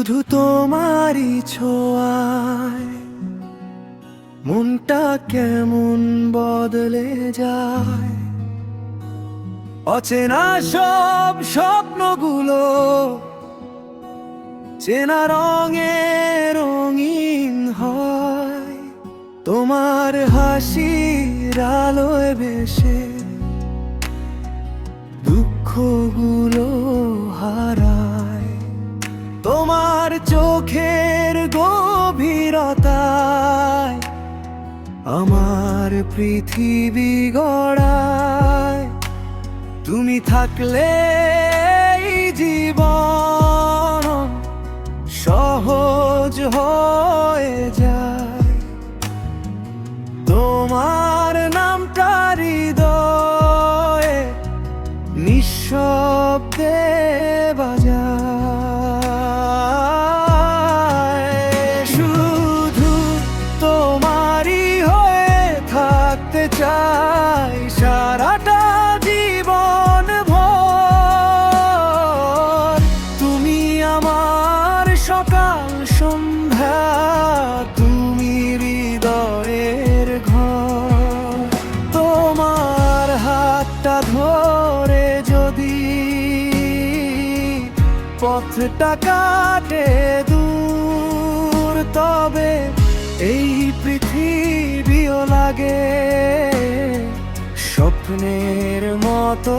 শুধু তোমারই ছোঁয়ায় মনটা কেমন বদলে যায়। অচেনা সব স্বপ্নগুলো চেনা রঙে রঙিন হয়। তোমার হাসির আলোয় ভেসে দুঃখগুলো হারায়। তোমার চোখের গভীরতায় আমার পৃথিবী গড়ায়। তুমি থাকলে এই জীবন সহজ হয়ে যায়। তোমার নামটা হৃদয়ে নিঃশব্দে বাজায়। শুধু তোমারই হয়ে থাকতে চাই সারাটা জীবন ভর। তুমি আমার সকাল সন্ধ্যা, তুমি হৃদয়ের ঘর। তোমার হাতটা ধরে যদি পথটা কাটে দূর, তবে এই পৃথিবীও লাগে স্বপ্নের মতো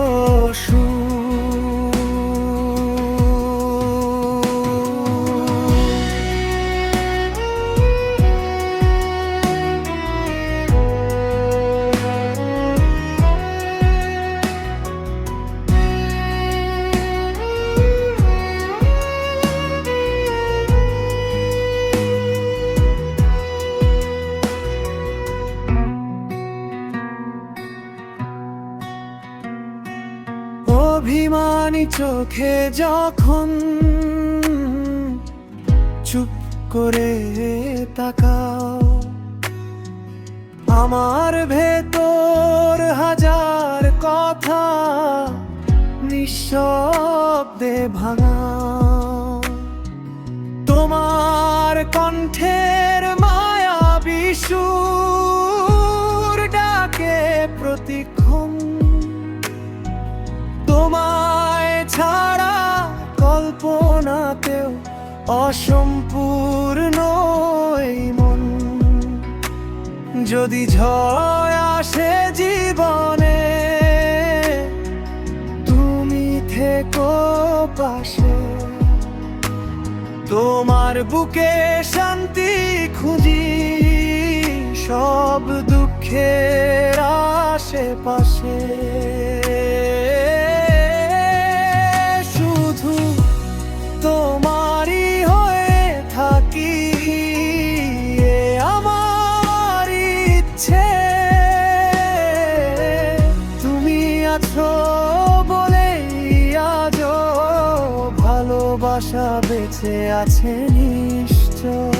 অভিমানী চোখে যখন চুপ করে তাকাও, আমার ভেতর হাজার কথা নিঃশব্দে ভাঙাও। তোমার কণ্ঠের মায়াবী সুর ডাকে প্রতিক্ষণ। তোমায় ছাড়া কল্পনাতেও অসম্পূর্ণ এই মন। যদি ঝড় আসে জীবনে, তুমি থেকো পাশে। তোমার বুকে শান্তি খুঁজি সব দুঃখের আশেপাশে। তোমারই হয়ে থাকি এ আমার ইচ্ছে। তুমি আছো বলেই আজও ভালোবাসা বেঁচে আছে নিশ্চয়।